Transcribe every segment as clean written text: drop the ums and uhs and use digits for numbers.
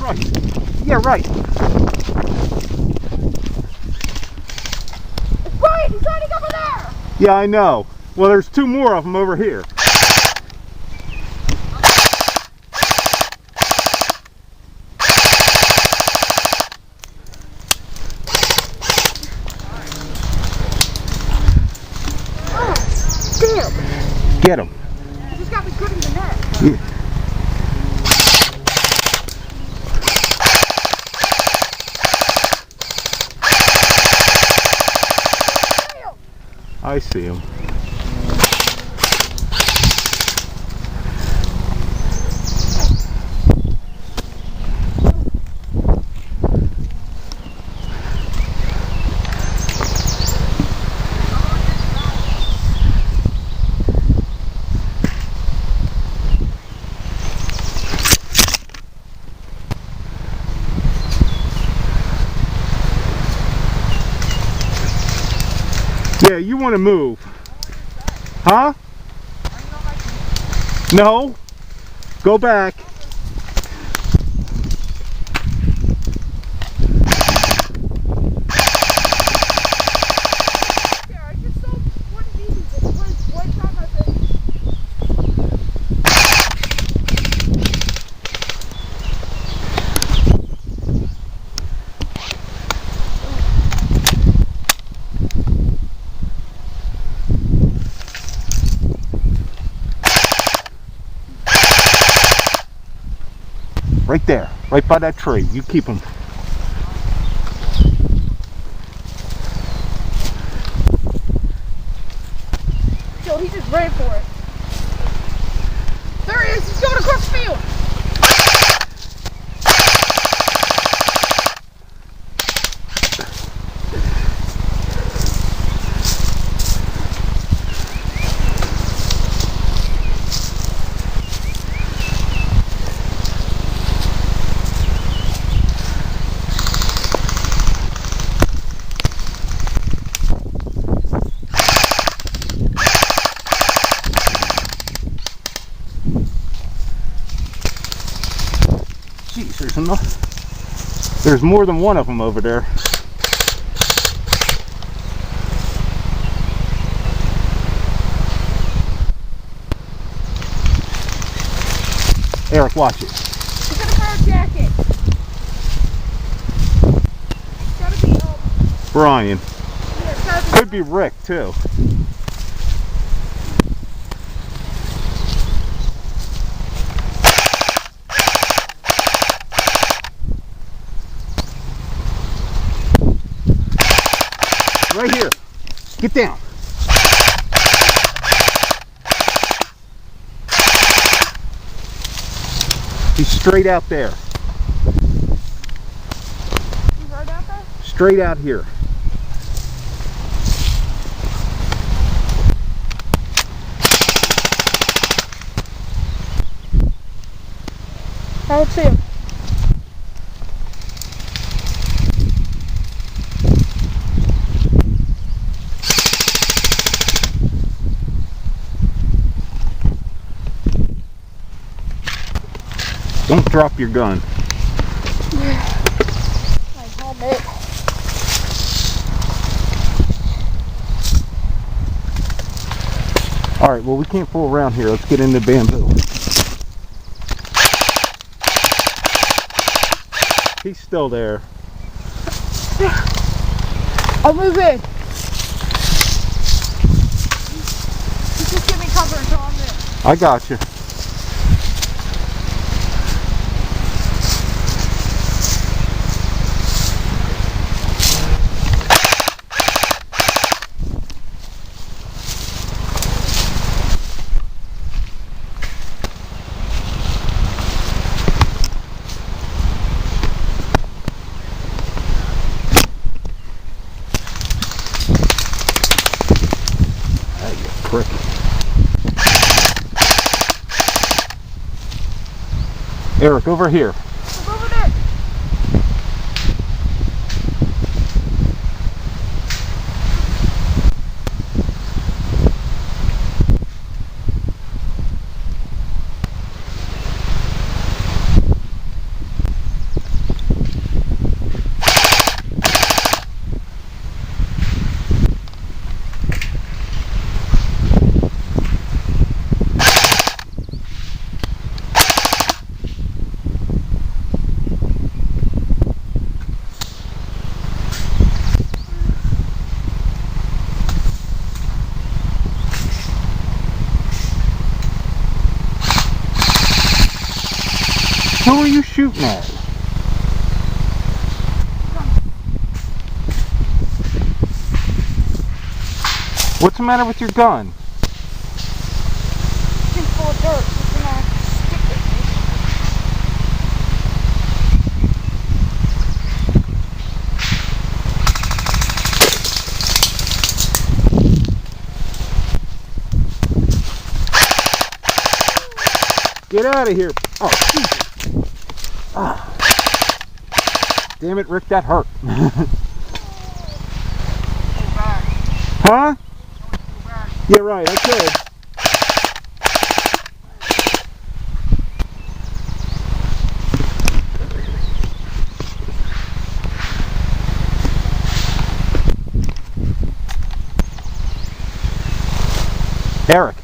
right. Yeah, right. Brian, he's hiding over there! Yeah, I know. Well, there's two more of them over here. Oh, damn. Get him. You just got me good in the net. Yeah. I see him. Yeah, you want to move. Huh? No. Go back. Right there, right by that tree. You keep him. Yo, he just ran for it. There he is. He's going across the field. Jeez, there's more than one of them over there. Eric, watch it. He's got a fur jacket. It's gotta be, Brian. yeah, it's gotta be. Could be Rick, too. Right here. Get down. He's straight out there. He's right out there? Straight out here. I don't see him. Don't drop your gun. My helmet. Alright, well, we can't fool around here. Let's get in the bamboo. He's still there. I'll move in. You just give me cover until I'm in. I got you. Prick. Eric, over here. I'm over there. mad. What's the matter with your gun? It's full of dirt. It's gonna stick with Get out of here. Oh, Jesus. Ah. Damn it, Rick, that hurt. Huh? Yeah, right, I could. Eric.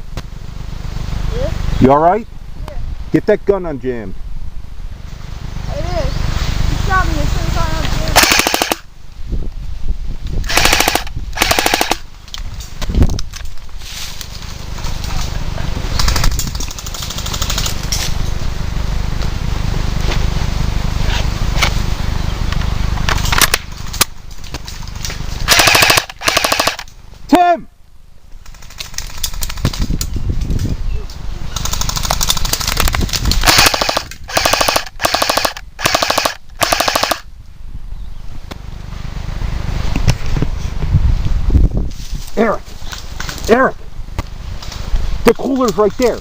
Yeah? You alright? Yeah. Get that gun unjammed. It is. He shot me as soon as I unjammed it. Tim! Eric! Eric! The cooler's right there.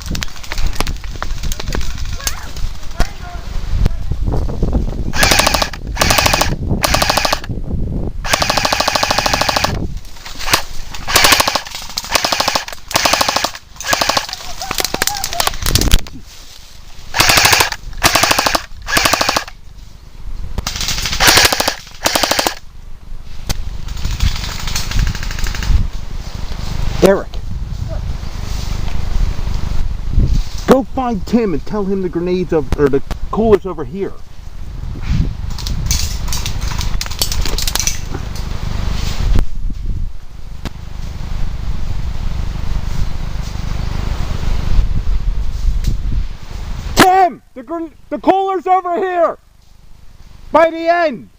Eric! Go find Tim and tell him the grenades or the cooler's over here. Tim! The cooler's over here! By the end!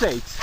sakes.